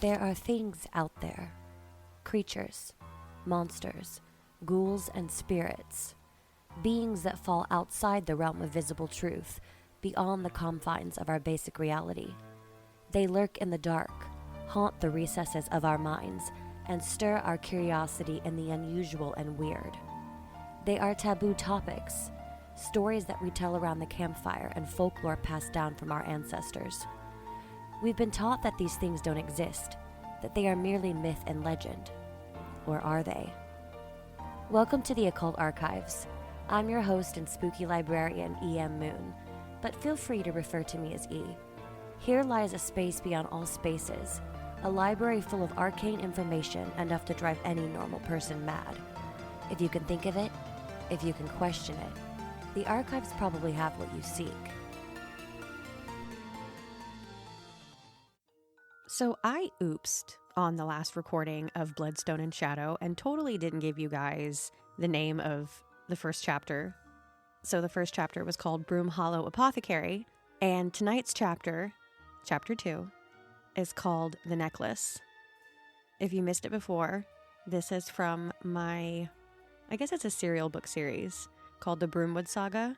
There are things out there. Creatures, monsters, ghouls and spirits. Beings that fall outside the realm of visible truth, beyond the confines of our basic reality. They lurk in the dark, haunt the recesses of our minds, and stir our curiosity in the unusual and weird. They are taboo topics, stories that we tell around the campfire and folklore passed down from our ancestors. We've been taught that these things don't exist, that they are merely myth and legend. Or are they? Welcome to the Occult Archives. I'm your host and spooky librarian, E.M. Moon, but feel free to refer to me as E. Here lies a space beyond all spaces, a library full of arcane information enough to drive any normal person mad. If you can think of it, if you can question it, the archives probably have what you seek. So I oopsed on the last recording of Bloodstone and Shadow and totally didn't give you guys the name of the first chapter. So the first chapter was called Broom Hollow Apothecary, and tonight's chapter, chapter 2, is called The Necklace. If you missed it before, this is from my, I guess it's a serial book series called the Broomwood Saga,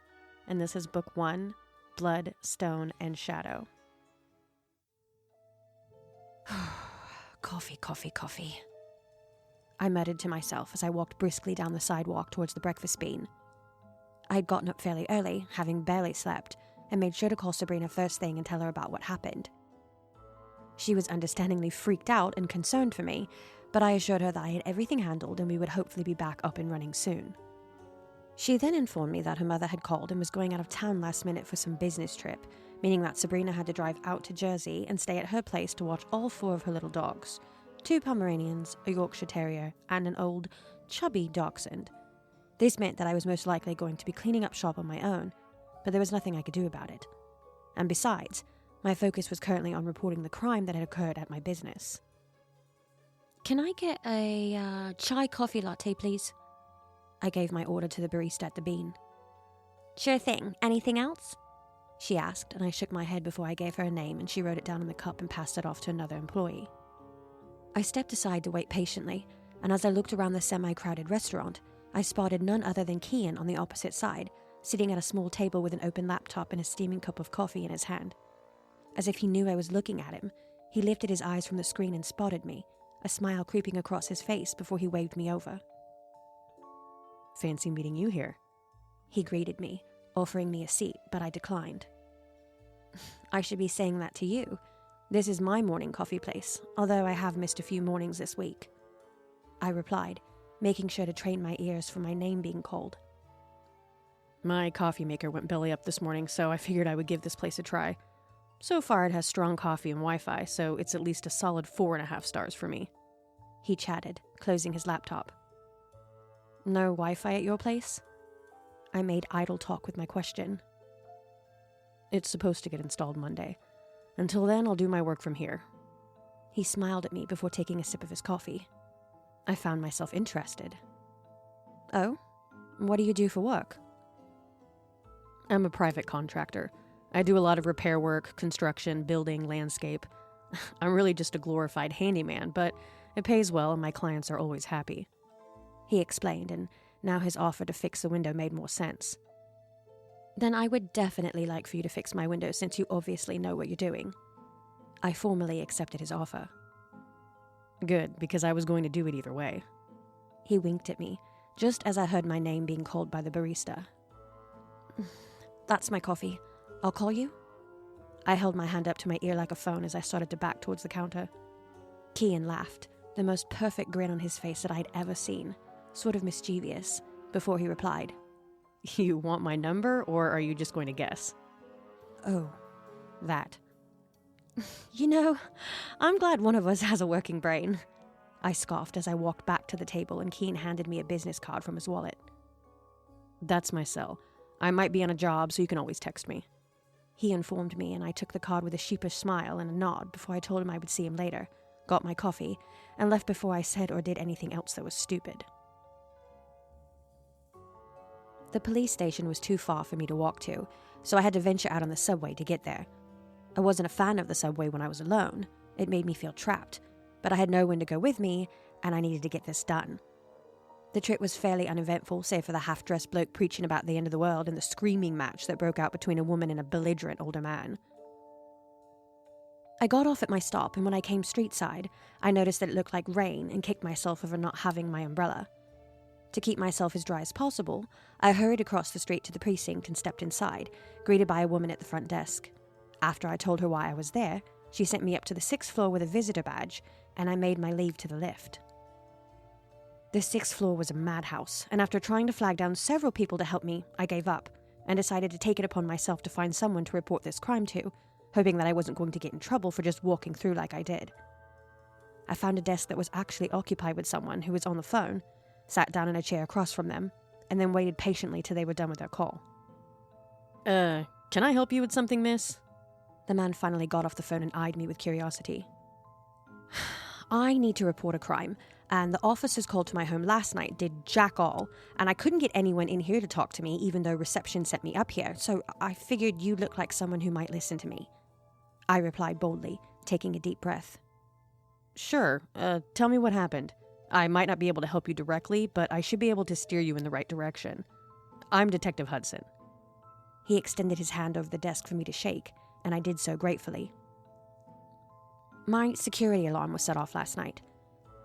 and this is book 1, Blood, Stone, and Shadow. Coffee, coffee, coffee. I muttered to myself as I walked briskly down the sidewalk towards the breakfast bean. I had gotten up fairly early, having barely slept, and made sure to call Sabrina first thing and tell her about what happened. She was understandingly freaked out and concerned for me, but I assured her that I had everything handled and we would hopefully be back up and running soon. She then informed me that her mother had called and was going out of town last minute for some business trip, meaning that Sabrina had to drive out to Jersey and stay at her place to watch all 4 of her little dogs, 2 Pomeranians, a Yorkshire Terrier, and an old, chubby dachshund. This meant that I was most likely going to be cleaning up shop on my own, but there was nothing I could do about it. And besides, my focus was currently on reporting the crime that had occurred at my business. Can I get a chai coffee latte, please? I gave my order to the barista at the Bean. Sure thing. Anything else? She asked, and I shook my head before I gave her a name, and she wrote it down in the cup and passed it off to another employee. I stepped aside to wait patiently, and as I looked around the semi-crowded restaurant, I spotted none other than Kian on the opposite side, sitting at a small table with an open laptop and a steaming cup of coffee in his hand. As if he knew I was looking at him, he lifted his eyes from the screen and spotted me, a smile creeping across his face before he waved me over. Fancy meeting you here. He greeted me, offering me a seat, but I declined. I should be saying that to you. This is my morning coffee place, although I have missed a few mornings this week. I replied, making sure to train my ears for my name being called. My coffee maker went belly up this morning, so I figured I would give this place a try. So far it has strong coffee and Wi-Fi, so it's at least a solid 4.5 stars for me. He chatted, closing his laptop. No Wi-Fi at your place? I made idle talk with my question. It's supposed to get installed Monday. Until then, I'll do my work from here. He smiled at me before taking a sip of his coffee. I found myself interested. Oh? What do you do for work? I'm a private contractor. I do a lot of repair work, construction, building, landscape. I'm really just a glorified handyman, but it pays well and my clients are always happy. He explained, and now his offer to fix the window made more sense. Then I would definitely like for you to fix my window since you obviously know what you're doing. I formally accepted his offer. Good, because I was going to do it either way. He winked at me, just as I heard my name being called by the barista. That's my coffee. I'll call you? I held my hand up to my ear like a phone as I started to back towards the counter. Kian laughed, the most perfect grin on his face that I'd ever seen, sort of mischievous, before he replied. You want my number, or are you just going to guess? Oh, that. You know, I'm glad one of us has a working brain. I scoffed as I walked back to the table and Kian handed me a business card from his wallet. That's my cell. I might be on a job, so you can always text me. He informed me, and I took the card with a sheepish smile and a nod before I told him I would see him later, got my coffee, and left before I said or did anything else that was stupid. The police station was too far for me to walk to, so I had to venture out on the subway to get there. I wasn't a fan of the subway when I was alone. It made me feel trapped, but I had no one to go with me, and I needed to get this done. The trip was fairly uneventful, save for the half-dressed bloke preaching about the end of the world and the screaming match that broke out between a woman and a belligerent older man. I got off at my stop, and when I came street side, I noticed that it looked like rain and kicked myself over not having my umbrella. To keep myself as dry as possible, I hurried across the street to the precinct and stepped inside, greeted by a woman at the front desk. After I told her why I was there, she sent me up to the 6th floor with a visitor badge, and I made my leave to the lift. The 6th floor was a madhouse, and after trying to flag down several people to help me, I gave up, and decided to take it upon myself to find someone to report this crime to, hoping that I wasn't going to get in trouble for just walking through like I did. I found a desk that was actually occupied with someone who was on the phone, sat down in a chair across from them, and then waited patiently till they were done with their call. Can I help you with something, miss? The man finally got off the phone and eyed me with curiosity. I need to report a crime, and the officers called to my home last night did jack all, and I couldn't get anyone in here to talk to me even though reception sent me up here, so I figured you look like someone who might listen to me. I replied boldly, taking a deep breath. Sure, tell me what happened. I might not be able to help you directly, but I should be able to steer you in the right direction. I'm Detective Hudson. He extended his hand over the desk for me to shake, and I did so gratefully. My security alarm was set off last night.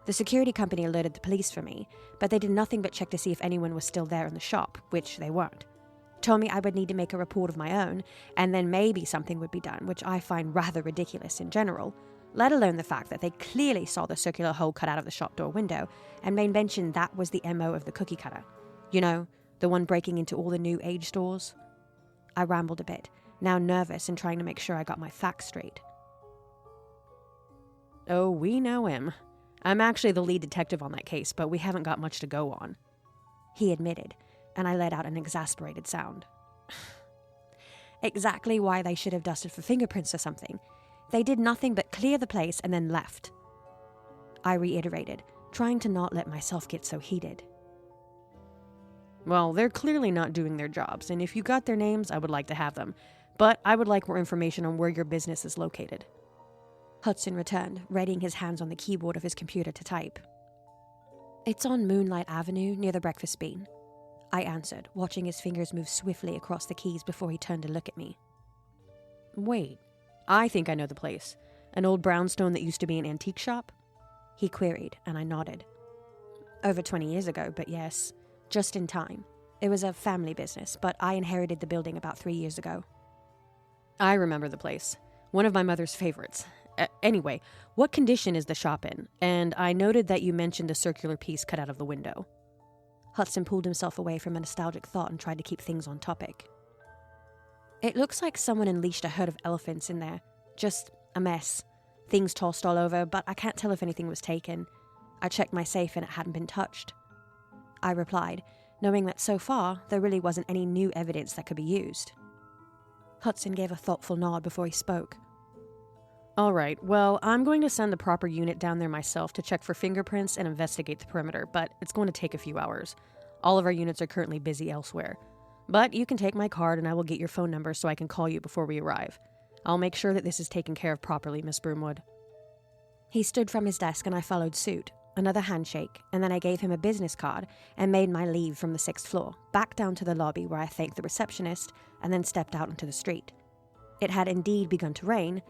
The security company alerted the police for me, but they did nothing but check to see if anyone was still there in the shop, which they weren't. Told me I would need to make a report of my own, and then maybe something would be done, which I find rather ridiculous in general, let alone the fact that they clearly saw the circular hole cut out of the shop door window, and made mention that was the MO of the cookie cutter. You know, the one breaking into all the new age stores. I rambled a bit, now nervous and trying to make sure I got my facts straight. Oh, we know him. I'm actually the lead detective on that case, but we haven't got much to go on. He admitted, and I let out an exasperated sound. Exactly why they should have dusted for fingerprints or something. They did nothing but clear the place and then left. I reiterated, trying to not let myself get so heated. Well, they're clearly not doing their jobs, and if you got their names, I would like to have them. But I would like more information on where your business is located. Hudson returned, readying his hands on the keyboard of his computer to type. It's on Moonlight Avenue, near the Breakfast Bean. I answered, watching his fingers move swiftly across the keys before he turned to look at me. Wait, I think I know the place. An old brownstone that used to be an antique shop? He queried, and I nodded. Over 20 years ago, but yes, just in time. It was a family business, but I inherited the building about 3 years ago. I remember the place. One of my mother's favorites. Anyway, what condition is the shop in? And I noted that you mentioned the circular piece cut out of the window. Hudson pulled himself away from a nostalgic thought and tried to keep things on topic. It looks like someone unleashed a herd of elephants in there. Just a mess. Things tossed all over, but I can't tell if anything was taken. I checked my safe and it hadn't been touched. I replied, knowing that so far there really wasn't any new evidence that could be used. Hudson gave a thoughtful nod before he spoke. All right, well, I'm going to send the proper unit down there myself to check for fingerprints and investigate the perimeter, but it's going to take a few hours. All of our units are currently busy elsewhere. But you can take my card and I will get your phone number so I can call you before we arrive. I'll make sure that this is taken care of properly, Miss Broomwood. He stood from his desk and I followed suit, another handshake, and then I gave him a business card and made my leave from the 6th floor, back down to the lobby where I thanked the receptionist and then stepped out into the street. It had indeed begun to rain,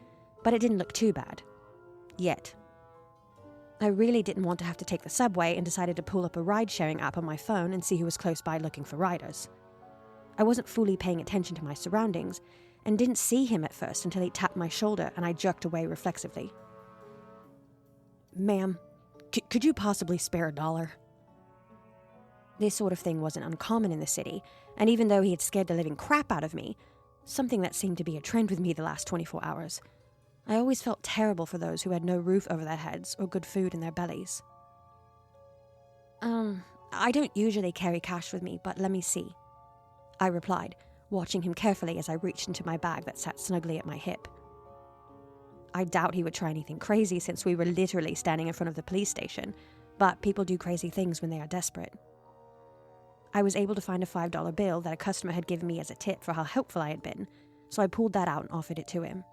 but it didn't look too bad. Yet. I really didn't want to have to take the subway and decided to pull up a ride-sharing app on my phone and see who was close by looking for riders. I wasn't fully paying attention to my surroundings and didn't see him at first until he tapped my shoulder and I jerked away reflexively. Ma'am, could you possibly spare $1? This sort of thing wasn't uncommon in the city, and even though he had scared the living crap out of me, something that seemed to be a trend with me the last 24 hours, I always felt terrible for those who had no roof over their heads or good food in their bellies. I don't usually carry cash with me, but let me see, I replied, watching him carefully as I reached into my bag that sat snugly at my hip. I doubt he would try anything crazy since we were literally standing in front of the police station, but people do crazy things when they are desperate. I was able to find a $5 bill that a customer had given me as a tip for how helpful I had been, so I pulled that out and offered it to him.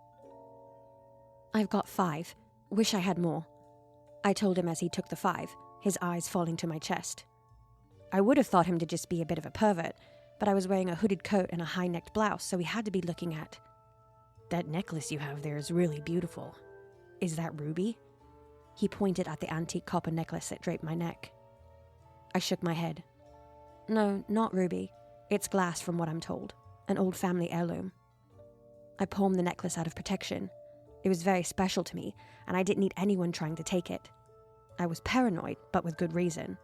I've got 5. Wish I had more. I told him as he took the 5, his eyes falling to my chest. I would have thought him to just be a bit of a pervert, but I was wearing a hooded coat and a high-necked blouse, so he had to be looking at... That necklace you have there is really beautiful. Is that ruby? He pointed at the antique copper necklace that draped my neck. I shook my head. No, not ruby. It's glass from what I'm told. An old family heirloom. I palmed the necklace out of protection. It was very special to me, and I didn't need anyone trying to take it. I was paranoid, but with good reason.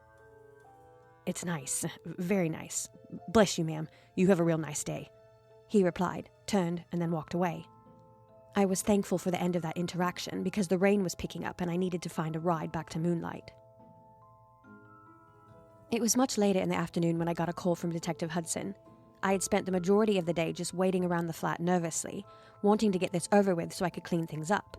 It's nice. Very nice. Bless you, ma'am. You have a real nice day. He replied, turned, and then walked away. I was thankful for the end of that interaction because the rain was picking up and I needed to find a ride back to Moonlight. It was much later in the afternoon when I got a call from Detective Hudson. I had spent the majority of the day just waiting around the flat nervously, wanting to get this over with so I could clean things up.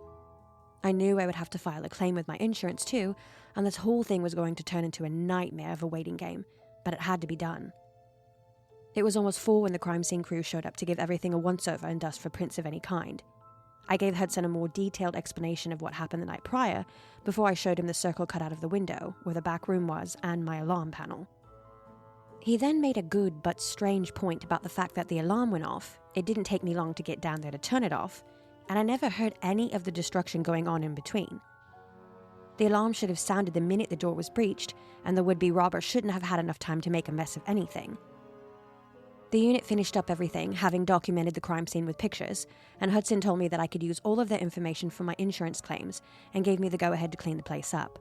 I knew I would have to file a claim with my insurance too, and this whole thing was going to turn into a nightmare of a waiting game, but it had to be done. It was almost 4 when the crime scene crew showed up to give everything a once-over and dust for prints of any kind. I gave Hudson a more detailed explanation of what happened the night prior before I showed him the circle cut out of the window, where the back room was, and my alarm panel. He then made a good but strange point about the fact that the alarm went off, it didn't take me long to get down there to turn it off, and I never heard any of the destruction going on in between. The alarm should have sounded the minute the door was breached, and the would-be robber shouldn't have had enough time to make a mess of anything. The unit finished up everything, having documented the crime scene with pictures, and Hudson told me that I could use all of their information for my insurance claims and gave me the go-ahead to clean the place up.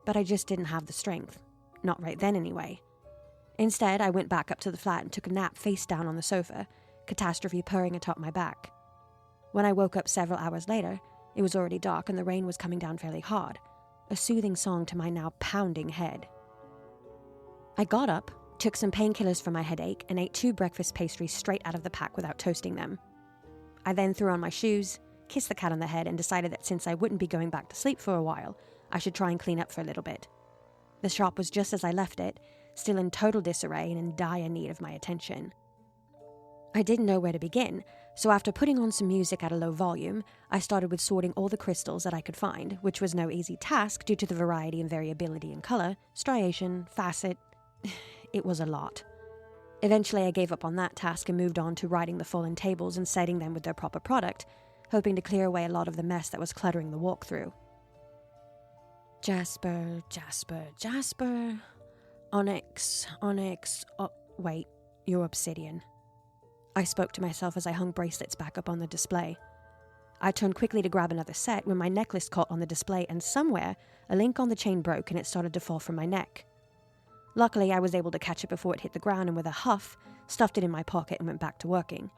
But I just didn't have the strength. Not right then, anyway. Instead, I went back up to the flat and took a nap face down on the sofa, catastrophe purring atop my back. When I woke up several hours later, it was already dark and the rain was coming down fairly hard, a soothing song to my now pounding head. I got up, took some painkillers for my headache, and ate 2 breakfast pastries straight out of the pack without toasting them. I then threw on my shoes, kissed the cat on the head, and decided that since I wouldn't be going back to sleep for a while, I should try and clean up for a little bit. The shop was just as I left it, still in total disarray and in dire need of my attention. I didn't know where to begin, so after putting on some music at a low volume, I started with sorting all the crystals that I could find, which was no easy task due to the variety and variability in color, striation, facet. It was a lot. Eventually I gave up on that task and moved on to righting the fallen tables and setting them with their proper product, hoping to clear away a lot of the mess that was cluttering the walkthrough. Jasper, Jasper, Jasper. Onyx, Onyx. Oh, wait, you're obsidian. I spoke to myself as I hung bracelets back up on the display. I turned quickly to grab another set when my necklace caught on the display and somewhere a link on the chain broke and it started to fall from my neck. Luckily, I was able to catch it before it hit the ground and with a huff, stuffed it in my pocket and went back to working.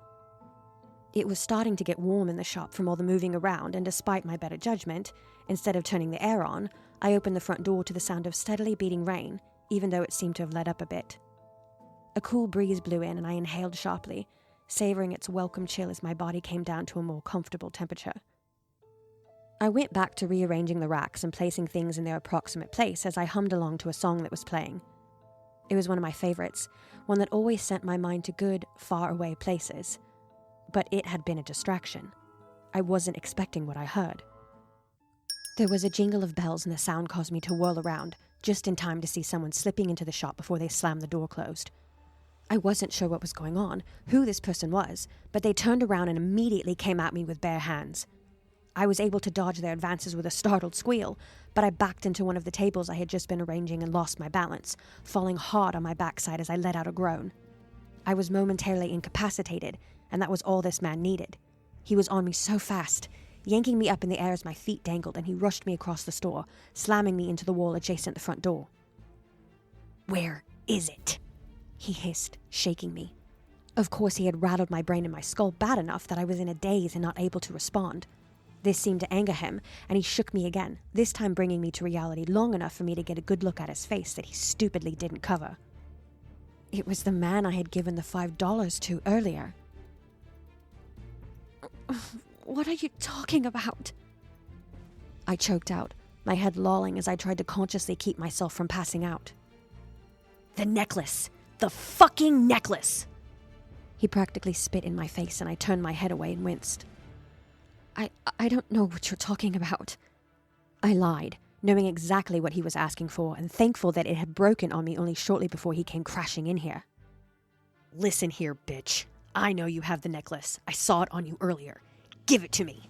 It was starting to get warm in the shop from all the moving around, and despite my better judgment, instead of turning the air on, I opened the front door to the sound of steadily beating rain, even though it seemed to have let up a bit. A cool breeze blew in and I inhaled sharply, savoring its welcome chill as my body came down to a more comfortable temperature. I went back to rearranging the racks and placing things in their approximate place as I hummed along to a song that was playing. It was one of my favorites, one that always sent my mind to good, far-away places. But it had been a distraction. I wasn't expecting what I heard. There was a jingle of bells and the sound caused me to whirl around, just in time to see someone slipping into the shop before they slammed the door closed. I wasn't sure what was going on, who this person was, but they turned around and immediately came at me with bare hands. I was able to dodge their advances with a startled squeal, but I backed into one of the tables I had just been arranging and lost my balance, falling hard on my backside as I let out a groan. I was momentarily incapacitated, and that was all this man needed. He was on me so fast, yanking me up in the air as my feet dangled, and he rushed me across the store, slamming me into the wall adjacent the front door. "Where is it?" he hissed, shaking me. Of course, he had rattled my brain and my skull bad enough that I was in a daze and not able to respond. This seemed to anger him, and he shook me again, this time bringing me to reality long enough for me to get a good look at his face that he stupidly didn't cover. It was the man I had given the $5 to earlier. "What are you talking about?" I choked out, my head lolling as I tried to consciously keep myself from passing out. "The necklace! The fucking necklace!" He practically spit in my face and I turned my head away and winced. I don't know what you're talking about." I lied, knowing exactly what he was asking for and thankful that it had broken on me only shortly before he came crashing in here. Listen here, bitch. I know you have the necklace. I saw it on you earlier. Give it to me.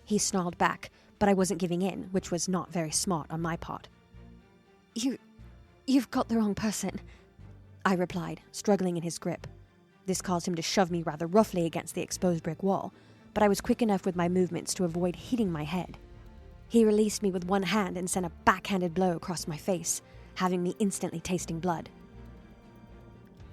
He snarled back, but I wasn't giving in, which was not very smart on my part. You've got the wrong person, I replied, struggling in his grip. This caused him to shove me rather roughly against the exposed brick wall, but I was quick enough with my movements to avoid hitting my head. He released me with one hand and sent a backhanded blow across my face, having me instantly tasting blood.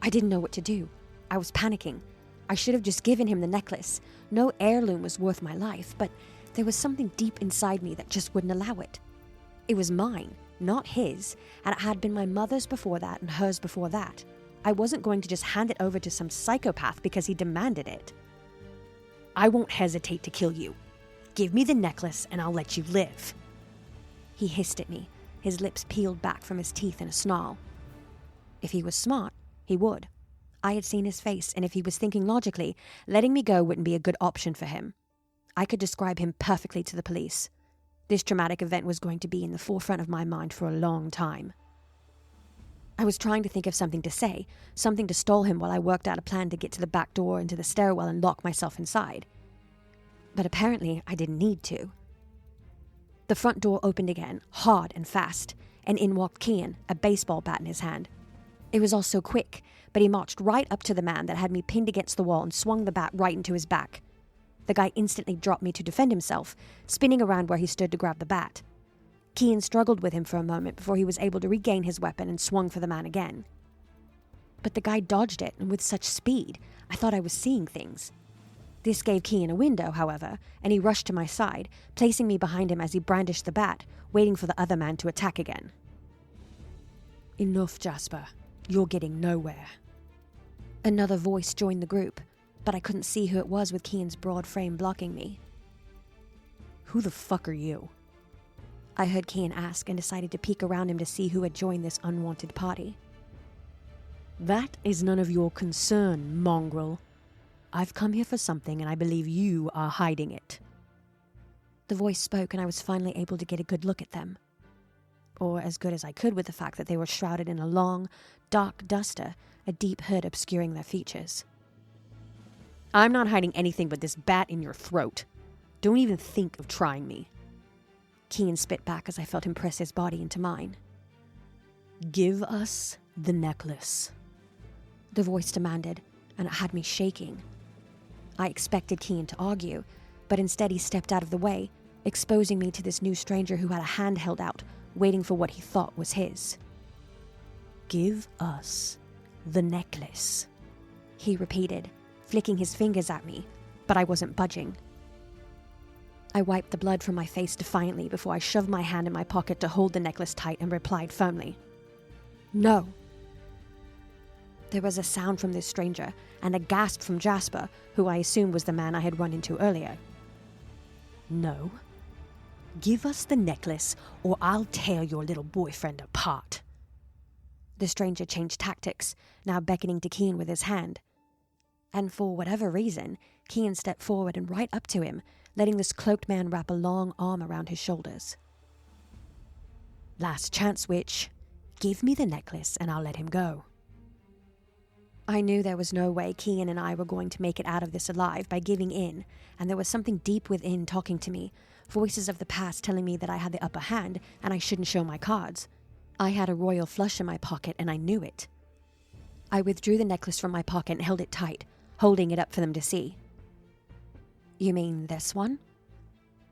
I didn't know what to do. I was panicking. I should have just given him the necklace. No heirloom was worth my life, but there was something deep inside me that just wouldn't allow it. It was mine, not his, and it had been my mother's before that and hers before that. I wasn't going to just hand it over to some psychopath because he demanded it. I won't hesitate to kill you. Give me the necklace and I'll let you live. He hissed at me, his lips peeled back from his teeth in a snarl. If he was smart, he would. I had seen his face, and if he was thinking logically, letting me go wouldn't be a good option for him. I could describe him perfectly to the police. This traumatic event was going to be in the forefront of my mind for a long time. I was trying to think of something to say, something to stall him while I worked out a plan to get to the back door into the stairwell and lock myself inside. But apparently I didn't need to. The front door opened again, hard and fast, and in walked Kian, a baseball bat in his hand. It was all so quick, but he marched right up to the man that had me pinned against the wall and swung the bat right into his back. The guy instantly dropped me to defend himself, spinning around where he stood to grab the bat. Kian struggled with him for a moment before he was able to regain his weapon and swung for the man again. But the guy dodged it, and with such speed, I thought I was seeing things. This gave Kian a window, however, and he rushed to my side, placing me behind him as he brandished the bat, waiting for the other man to attack again. Enough, Jasper. You're getting nowhere. Another voice joined the group, but I couldn't see who it was with Kian's broad frame blocking me. Who the fuck are you? I heard Kian ask and decided to peek around him to see who had joined this unwanted party. That is none of your concern, mongrel. I've come here for something and I believe you are hiding it. The voice spoke and I was finally able to get a good look at them. Or as good as I could with the fact that they were shrouded in a long, dark duster, a deep hood obscuring their features. I'm not hiding anything but this bat in your throat. Don't even think of trying me. Kian spit back as I felt him press his body into mine. Give us the necklace, the voice demanded, and it had me shaking. I expected Kian to argue, but instead he stepped out of the way, exposing me to this new stranger who had a hand held out, waiting for what he thought was his. Give us the necklace, he repeated, flicking his fingers at me, but I wasn't budging. I wiped the blood from my face defiantly before I shoved my hand in my pocket to hold the necklace tight and replied firmly, "No." There was a sound from this stranger and a gasp from Jasper, who I assumed was the man I had run into earlier. No. Give us the necklace or I'll tear your little boyfriend apart. The stranger changed tactics, now beckoning to Kian with his hand. And for whatever reason, Kian stepped forward and right up to him, letting this cloaked man wrap a long arm around his shoulders. Last chance, witch. Give me the necklace and I'll let him go. I knew there was no way Kian and I were going to make it out of this alive by giving in, and there was something deep within talking to me, voices of the past telling me that I had the upper hand and I shouldn't show my cards. I had a royal flush in my pocket and I knew it. I withdrew the necklace from my pocket and held it tight, holding it up for them to see. You mean this one?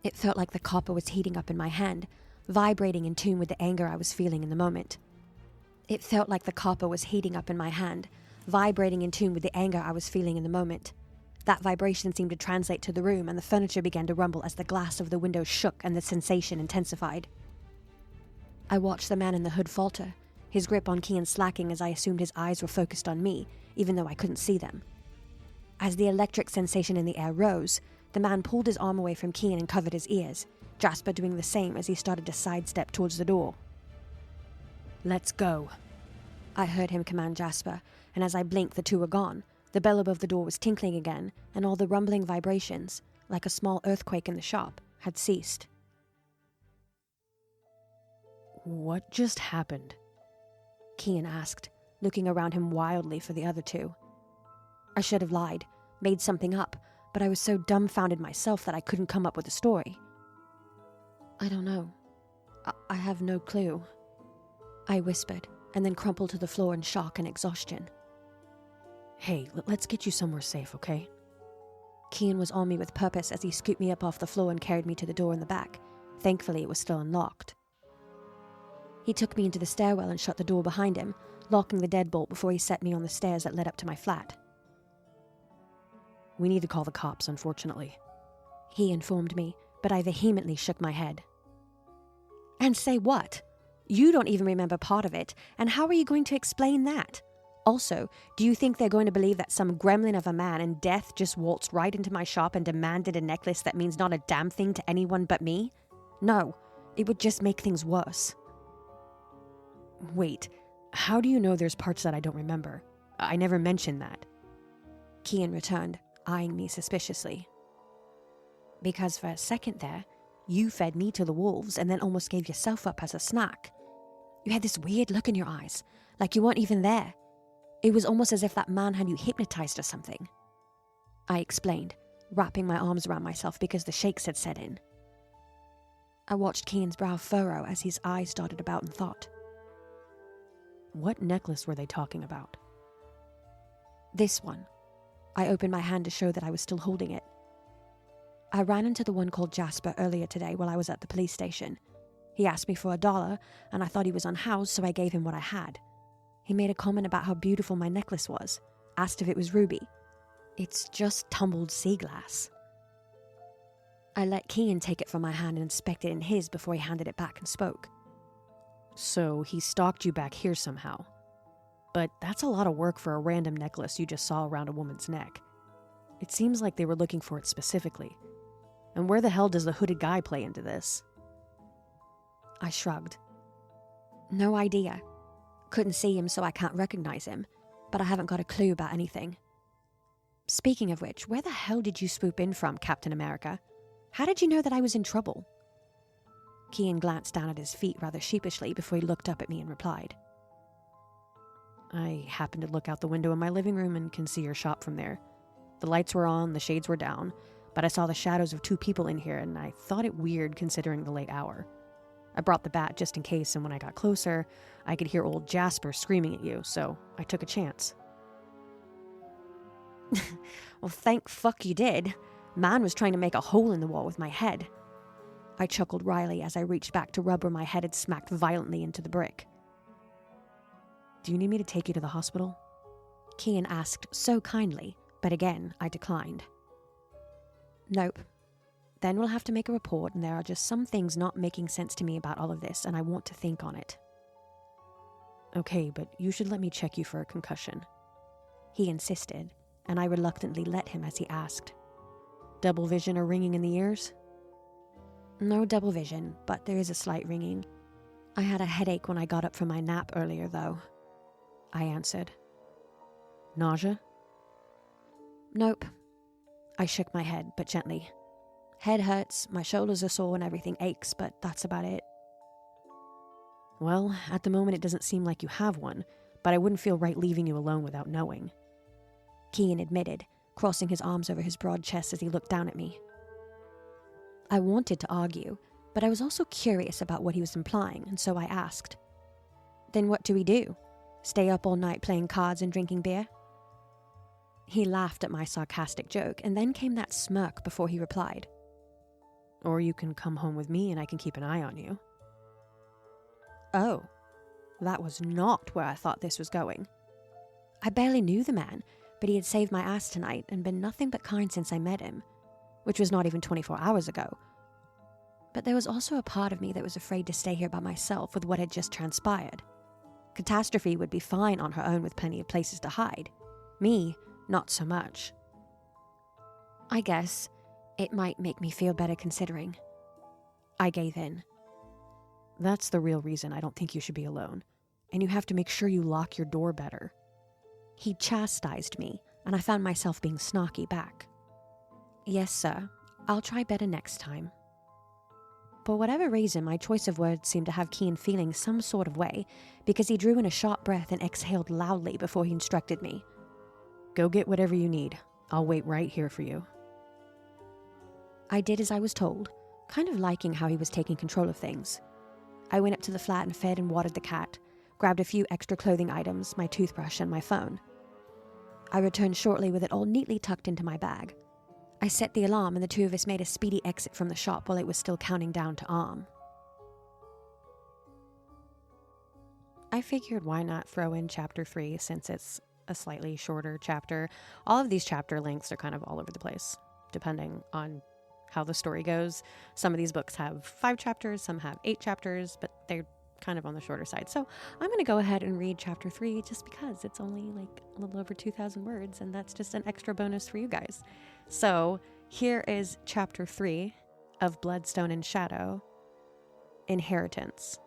It felt like the copper was heating up in my hand, vibrating in tune with the anger I was feeling in the moment. It felt like the copper was heating up in my hand, vibrating in tune with the anger I was feeling in the moment. That vibration seemed to translate to the room, and the furniture began to rumble as the glass of the window shook and the sensation intensified. I watched the man in the hood falter, his grip on Kian slacking as I assumed his eyes were focused on me, even though I couldn't see them. As the electric sensation in the air rose, the man pulled his arm away from Kian and covered his ears, Jasper doing the same as he started to sidestep towards the door. Let's go, I heard him command Jasper, and as I blinked the two were gone. The bell above the door was tinkling again, and all the rumbling vibrations, like a small earthquake in the shop, had ceased. What just happened? Kian asked, looking around him wildly for the other two. I should have lied, made something up, but I was so dumbfounded myself that I couldn't come up with a story. I don't know. I have no clue. I whispered, and then crumpled to the floor in shock and exhaustion. Hey, let's get you somewhere safe, okay? Kian was on me with purpose as he scooped me up off the floor and carried me to the door in the back. Thankfully, it was still unlocked. He took me into the stairwell and shut the door behind him, locking the deadbolt before he set me on the stairs that led up to my flat. We need to call the cops, unfortunately. He informed me, but I vehemently shook my head. And say what? You don't even remember part of it, and how are you going to explain that? Also, do you think they're going to believe that some gremlin of a man in death just waltzed right into my shop and demanded a necklace that means not a damn thing to anyone but me? No, it would just make things worse. Wait, how do you know there's parts that I don't remember? I never mentioned that. Kian returned, eyeing me suspiciously. Because for a second there, you fed me to the wolves and then almost gave yourself up as a snack. You had this weird look in your eyes, like you weren't even there. It was almost as if that man had you hypnotized or something. I explained, wrapping my arms around myself because the shakes had set in. I watched Kian's brow furrow as his eyes darted about in thought. What necklace were they talking about? This one. I opened my hand to show that I was still holding it. I ran into the one called Jasper earlier today while I was at the police station. He asked me for $1, and I thought he was unhoused, so I gave him what I had. He made a comment about how beautiful my necklace was, asked if it was ruby. It's just tumbled sea glass. I let Kian take it from my hand and inspect it in his before he handed it back and spoke. So he stalked you back here somehow. But that's a lot of work for a random necklace you just saw around a woman's neck. It seems like they were looking for it specifically. And where the hell does the hooded guy play into this? I shrugged. No idea. Couldn't see him, so I can't recognize him, but I haven't got a clue about anything. Speaking of which, where the hell did you swoop in from, Captain America? How did you know that I was in trouble? Kian glanced down at his feet rather sheepishly before he looked up at me and replied. I happened to look out the window in my living room and can see your shop from there. The lights were on, the shades were down, but I saw the shadows of 2 people in here and I thought it weird considering the late hour. I brought the bat just in case, and when I got closer, I could hear old Jasper screaming at you, so I took a chance. Well, thank fuck you did. Man was trying to make a hole in the wall with my head. I chuckled wryly as I reached back to rub where my head had smacked violently into the brick. Do you need me to take you to the hospital? Kian asked so kindly, but again, I declined. Nope. Then we'll have to make a report, and there are just some things not making sense to me about all of this, and I want to think on it. Okay, but you should let me check you for a concussion. He insisted, and I reluctantly let him as he asked. Double vision or ringing in the ears? No double vision, but there is a slight ringing. I had a headache when I got up from my nap earlier, though. I answered. Nausea? Nope. I shook my head, but gently. Head hurts, my shoulders are sore, and everything aches, but that's about it. Well, at the moment it doesn't seem like you have one, but I wouldn't feel right leaving you alone without knowing. Kian admitted, crossing his arms over his broad chest as he looked down at me. I wanted to argue, but I was also curious about what he was implying, and so I asked. Then what do we do? Stay up all night playing cards and drinking beer? He laughed at my sarcastic joke, and then came that smirk before he replied. Or you can come home with me and I can keep an eye on you. Oh, that was not where I thought this was going. I barely knew the man, but he had saved my ass tonight and been nothing but kind since I met him, which was not even 24 hours ago. But there was also a part of me that was afraid to stay here by myself with what had just transpired. Catastrophe would be fine on her own with plenty of places to hide. Me, not so much. I guess it might make me feel better considering. I gave in. That's the real reason I don't think you should be alone, and you have to make sure you lock your door better. He chastised me, and I found myself being snarky back. Yes, sir. I'll try better next time. For whatever reason, my choice of words seemed to have Kean feeling some sort of way, because he drew in a sharp breath and exhaled loudly before he instructed me. Go get whatever you need. I'll wait right here for you. I did as I was told, kind of liking how he was taking control of things. I went up to the flat and fed and watered the cat, grabbed a few extra clothing items, my toothbrush and my phone. I returned shortly with it all neatly tucked into my bag. I set the alarm and the two of us made a speedy exit from the shop while it was still counting down to arm. I figured why not throw in chapter 3 since it's a slightly shorter chapter. All of these chapter lengths are kind of all over the place, depending on how the story goes. Some of these books have 5 chapters, some have 8 chapters, but they're kind of on the shorter side. So I'm going to go ahead and read chapter 3 just because it's only like a little over 2,000 words, and that's just an extra bonus for you guys. So here is chapter 3 of Bloodstone and Shadow, Inheritance.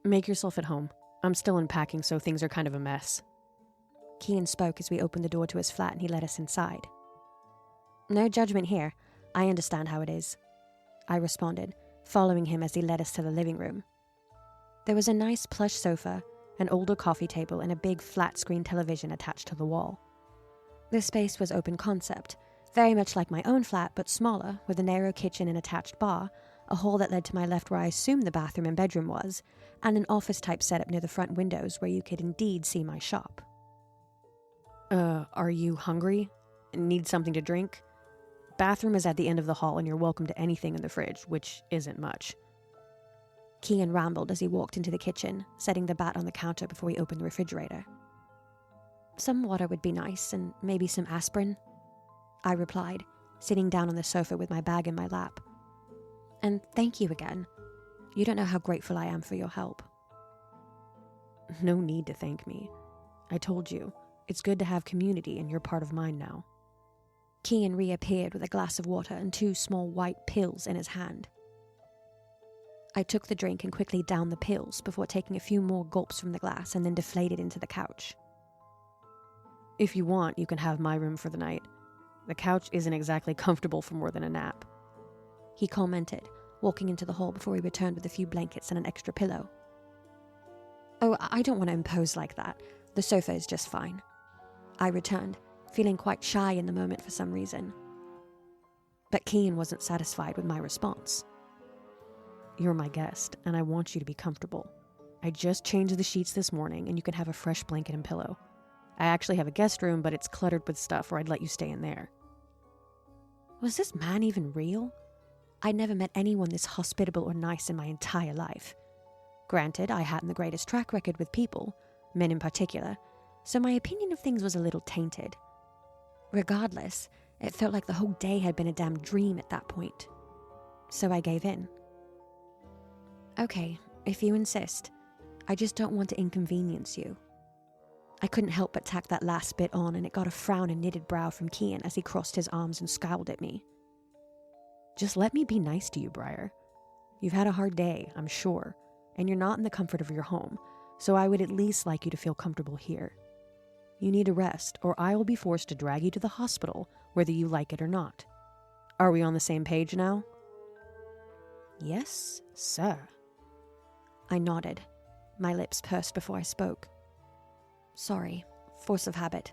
Make yourself at home. I'm still unpacking, so things are kind of a mess. Kean spoke as we opened the door to his flat and he led us inside. No judgment here. I understand how it is, I responded, following him as he led us to the living room. There was a nice plush sofa, an older coffee table, and a big flat-screen television attached to the wall. The space was open concept, very much like my own flat, but smaller, with a narrow kitchen and attached bar, a hall that led to my left where I assumed the bathroom and bedroom was, and an office-type setup near the front windows where you could indeed see my shop. Are you hungry? Need something to drink? Bathroom is at the end of the hall and you're welcome to anything in the fridge, which isn't much. Kean rambled as he walked into the kitchen, setting the bat on the counter before he opened the refrigerator. Some water would be nice, and maybe some aspirin, I replied, sitting down on the sofa with my bag in my lap. And thank you again. You don't know how grateful I am for your help. No need to thank me. I told you, it's good to have community and you're part of mine now. Kean reappeared with a glass of water and 2 small white pills in his hand. I took the drink and quickly downed the pills before taking a few more gulps from the glass and then deflated into the couch. If you want, you can have my room for the night. The couch isn't exactly comfortable for more than a nap, he commented, walking into the hall before he returned with a few blankets and an extra pillow. Oh, I don't want to impose like that. The sofa is just fine, I returned, feeling quite shy in the moment for some reason. But Kean wasn't satisfied with my response. You're my guest, and I want you to be comfortable. I just changed the sheets this morning, and you can have a fresh blanket and pillow. I actually have a guest room, but it's cluttered with stuff, or I'd let you stay in there. Was this man even real? I'd never met anyone this hospitable or nice in my entire life. Granted, I hadn't the greatest track record with people, men in particular, so my opinion of things was a little tainted. Regardless, it felt like the whole day had been a damn dream at that point. So I gave in. Okay, if you insist. I just don't want to inconvenience you. I couldn't help but tack that last bit on, and it got a frown and knitted brow from Kean as he crossed his arms and scowled at me. Just let me be nice to you, Briar. You've had a hard day, I'm sure, and you're not in the comfort of your home, so I would at least like you to feel comfortable here. You need a rest, or I will be forced to drag you to the hospital, whether you like it or not. Are we on the same page now? Yes, sir. I nodded, my lips pursed before I spoke. Sorry, force of habit.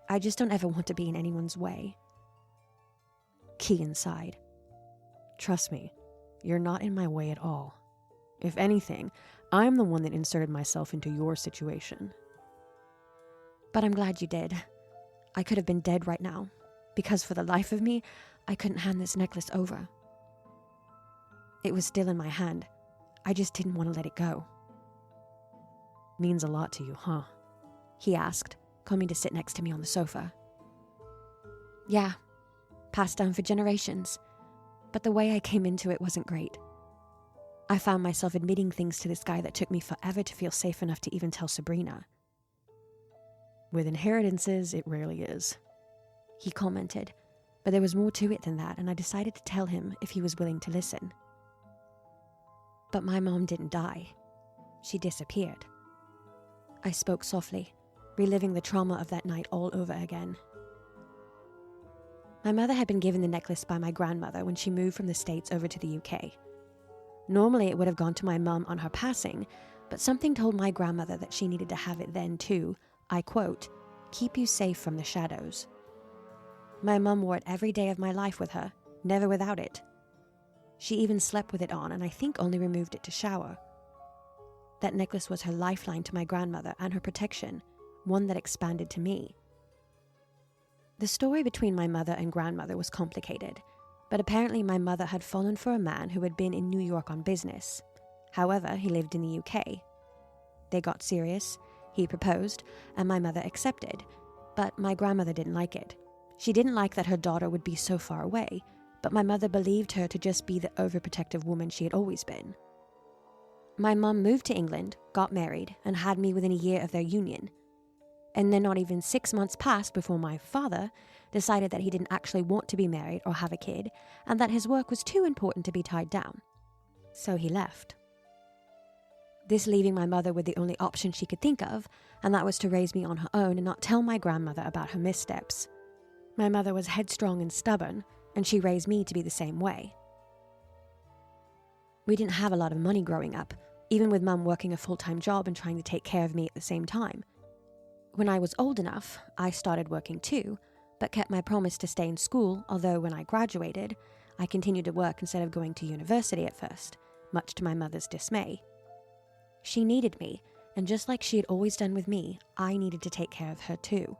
I just don't ever want to be in anyone's way. Kean sighed. Trust me, you're not in my way at all. If anything, I'm the one that inserted myself into your situation. But I'm glad you did. I could have been dead right now, because for the life of me, I couldn't hand this necklace over. It was still in my hand. I just didn't want to let it go. Means a lot to you, huh? He asked, coming to sit next to me on the sofa. Yeah, passed down for generations, but the way I came into it wasn't great. I found myself admitting things to this guy that took me forever to feel safe enough to even tell Sabrina. With inheritances, it rarely is, he commented, but there was more to it than that, and I decided to tell him if he was willing to listen. But my mom didn't die. She disappeared. I spoke softly, reliving the trauma of that night all over again. My mother had been given the necklace by my grandmother when she moved from the States over to the UK. Normally it would have gone to my mum on her passing, but something told my grandmother that she needed to have it then too, I quote, "keep you safe from the shadows." My mum wore it every day of my life with her, never without it. She even slept with it on, and I think only removed it to shower. That necklace was her lifeline to my grandmother and her protection, one that expanded to me. The story between my mother and grandmother was complicated, but apparently my mother had fallen for a man who had been in New York on business. However, he lived in the UK. They got serious, he proposed, and my mother accepted, but my grandmother didn't like it. She didn't like that her daughter would be so far away, but my mother believed her to just be the overprotective woman she had always been. My mum moved to England, got married, and had me within a year of their union. And then not even 6 months passed before my father decided that he didn't actually want to be married or have a kid, and that his work was too important to be tied down. So he left. This leaving my mother with the only option she could think of, and that was to raise me on her own and not tell my grandmother about her missteps. My mother was headstrong and stubborn, and she raised me to be the same way. We didn't have a lot of money growing up, even with Mum working a full-time job and trying to take care of me at the same time. When I was old enough, I started working too, but kept my promise to stay in school, although when I graduated, I continued to work instead of going to university at first, much to my mother's dismay. She needed me, and just like she had always done with me, I needed to take care of her too.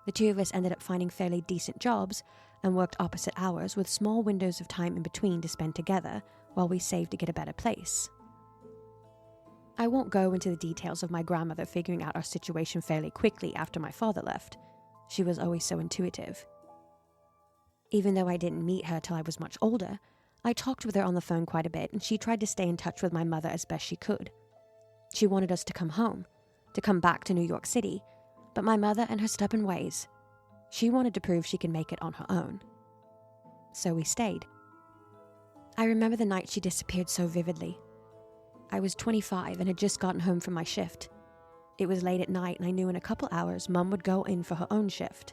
The two of us ended up finding fairly decent jobs and worked opposite hours with small windows of time in between to spend together while we saved to get a better place. I won't go into the details of my grandmother figuring out our situation fairly quickly after my father left. She was always so intuitive. Even though I didn't meet her till I was much older, I talked with her on the phone quite a bit, and she tried to stay in touch with my mother as best she could. She wanted us to come home, to come back to New York City, but my mother and her stubborn ways, she wanted to prove she could make it on her own. So we stayed. I remember the night she disappeared so vividly. I was 25 and had just gotten home from my shift. It was late at night, and I knew in a couple hours Mum would go in for her own shift.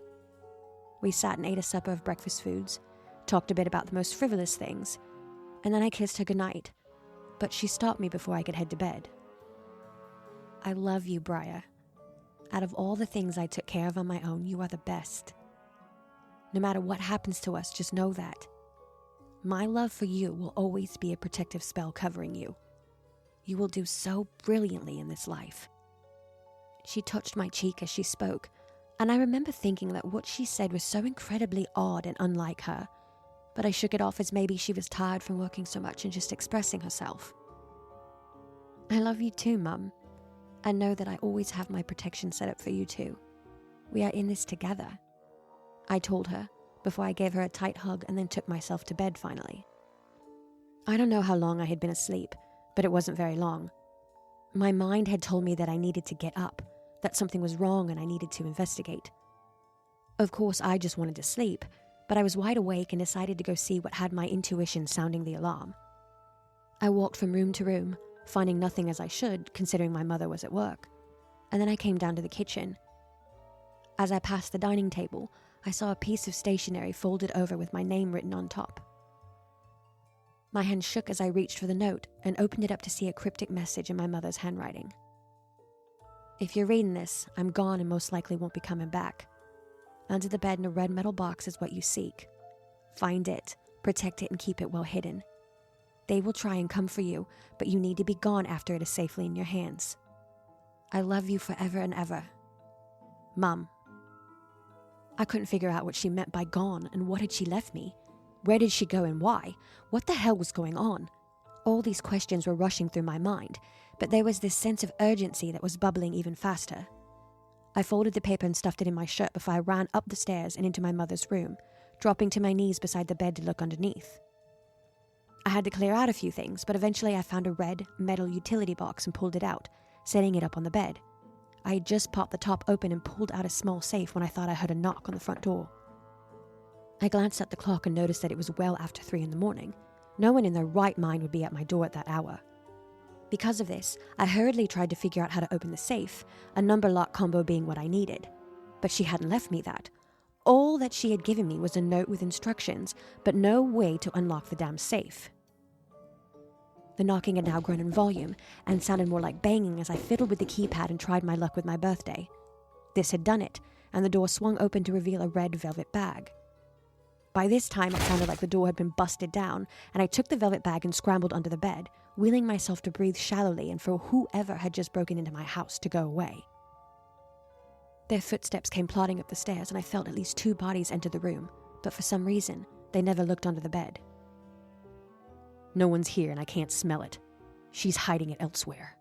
We sat and ate a supper of breakfast foods, talked a bit about the most frivolous things, and then I kissed her goodnight, but she stopped me before I could head to bed. "I love you, Briar. Out of all the things I took care of on my own, you are the best. No matter what happens to us, just know that. My love for you will always be a protective spell covering you. You will do so brilliantly in this life." She touched my cheek as she spoke, and I remember thinking that what she said was so incredibly odd and unlike her, but I shook it off as maybe she was tired from working so much and just expressing herself. "I love you too, Mum, and know that I always have my protection set up for you too. We are in this together," I told her before I gave her a tight hug and then took myself to bed finally. I don't know how long I had been asleep, but it wasn't very long. My mind had told me that I needed to get up, that something was wrong and I needed to investigate. Of course, I just wanted to sleep, but I was wide awake and decided to go see what had my intuition sounding the alarm. I walked from room to room, finding nothing as I should, considering my mother was at work, and then I came down to the kitchen. As I passed the dining table, I saw a piece of stationery folded over with my name written on top. My hand shook as I reached for the note and opened it up to see a cryptic message in my mother's handwriting. "If you're reading this, I'm gone and most likely won't be coming back. Under the bed in a red metal box is what you seek. Find it, protect it, and keep it well hidden. They will try and come for you, but you need to be gone after it is safely in your hands. I love you forever and ever. Mum." I couldn't figure out what she meant by gone, and what had she left me? Where did she go and why? What the hell was going on? All these questions were rushing through my mind, but there was this sense of urgency that was bubbling even faster. I folded the paper and stuffed it in my shirt before I ran up the stairs and into my mother's room, dropping to my knees beside the bed to look underneath. I had to clear out a few things, but eventually I found a red metal utility box and pulled it out, setting it up on the bed. I had just popped the top open and pulled out a small safe when I thought I heard a knock on the front door. I glanced at the clock and noticed that it was well after 3 a.m. No one in their right mind would be at my door at that hour. Because of this, I hurriedly tried to figure out how to open the safe, a number lock combo being what I needed. But she hadn't left me that. All that she had given me was a note with instructions, but no way to unlock the damn safe. The knocking had now grown in volume and sounded more like banging as I fiddled with the keypad and tried my luck with my birthday. This had done it, and the door swung open to reveal a red velvet bag. By this time, it sounded like the door had been busted down, and I took the velvet bag and scrambled under the bed, willing myself to breathe shallowly and for whoever had just broken into my house to go away. Their footsteps came plodding up the stairs, and I felt at least 2 bodies enter the room, but for some reason, they never looked under the bed. No one's here and I can't smell it. She's hiding it elsewhere.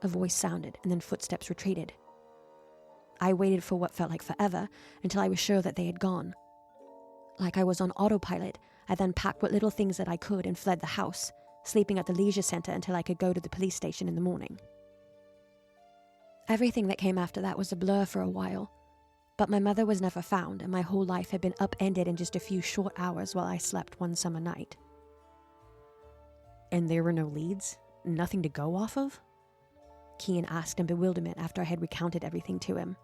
A voice sounded, and then footsteps retreated. I waited for what felt like forever until I was sure that they had gone. Like I was on autopilot, I then packed what little things that I could and fled the house, sleeping at the leisure center until I could go to the police station in the morning. Everything that came after that was a blur for a while, but my mother was never found, and my whole life had been upended in just a few short hours while I slept one summer night. And there were no leads? Nothing to go off of? Kian asked in bewilderment after I had recounted everything to him.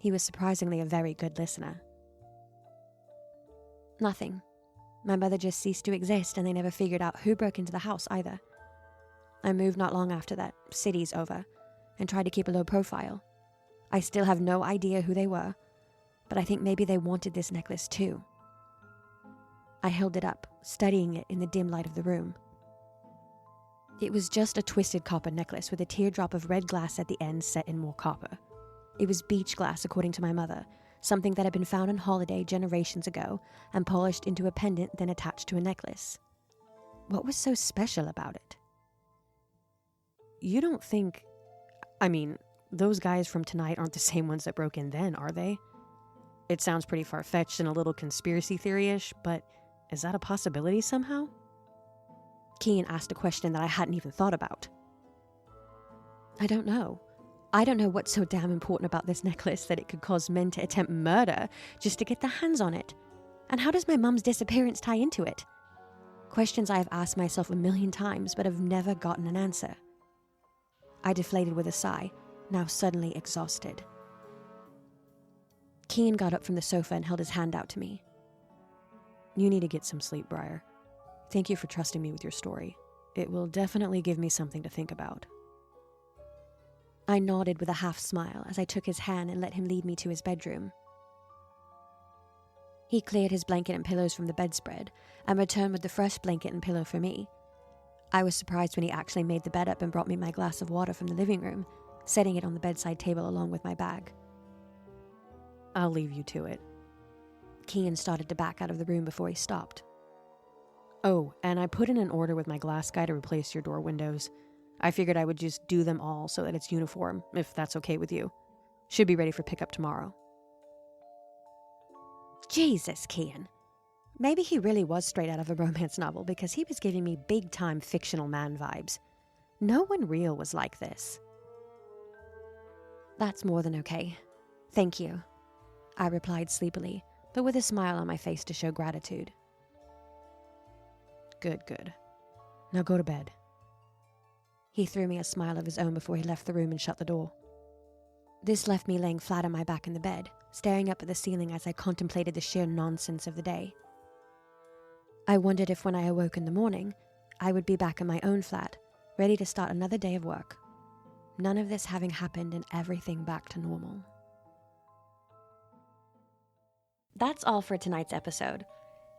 He was surprisingly a very good listener. Nothing. My mother just ceased to exist, and they never figured out who broke into the house either. I moved not long after that, cities over, and tried to keep a low profile. I still have no idea who they were, but I think maybe they wanted this necklace too. I held it up, studying it in the dim light of the room. It was just a twisted copper necklace with a teardrop of red glass at the end set in more copper. It was beach glass, according to my mother, something that had been found on holiday generations ago and polished into a pendant then attached to a necklace. What was so special about it? You don't think... I mean, those guys from tonight aren't the same ones that broke in then, are they? It sounds pretty far-fetched and a little conspiracy theory-ish, but is that a possibility somehow? Kian asked a question that I hadn't even thought about. I don't know. I don't know what's so damn important about this necklace that it could cause men to attempt murder just to get their hands on it. And how does my mum's disappearance tie into it? Questions I have asked myself a million times but have never gotten an answer. I deflated with a sigh, now suddenly exhausted. Kian got up from the sofa and held his hand out to me. You need to get some sleep, Briar. Thank you for trusting me with your story. It will definitely give me something to think about. I nodded with a half smile as I took his hand and let him lead me to his bedroom. He cleared his blanket and pillows from the bedspread and returned with the fresh blanket and pillow for me. I was surprised when he actually made the bed up and brought me my glass of water from the living room, setting it on the bedside table along with my bag. I'll leave you to it. Kian started to back out of the room before he stopped. Oh, and I put in an order with my glass guy to replace your door windows. I figured I would just do them all so that it's uniform, if that's okay with you. Should be ready for pickup tomorrow. Jesus, Kian. Maybe he really was straight out of a romance novel because he was giving me big-time fictional man vibes. No one real was like this. That's more than okay. Thank you, I replied sleepily, but with a smile on my face to show gratitude. Good. Now go to bed. He threw me a smile of his own before he left the room and shut the door. This left me laying flat on my back in the bed, staring up at the ceiling as I contemplated the sheer nonsense of the day. I wondered if when I awoke in the morning, I would be back in my own flat, ready to start another day of work. None of this having happened and everything back to normal. That's all for tonight's episode.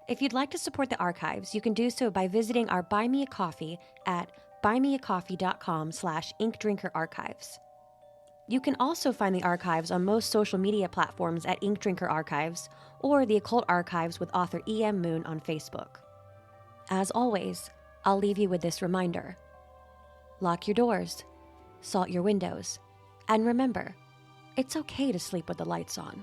If you'd like to support the archives, you can do so by visiting our Buy Me a Coffee at buymeacoffee.com/InkDrinkerArchives. You can also find the archives on most social media platforms at Ink Drinker Archives or the Occult Archives with author E.M. Moon on Facebook. As always, I'll leave you with this reminder. Lock your doors, salt your windows, and remember, it's okay to sleep with the lights on.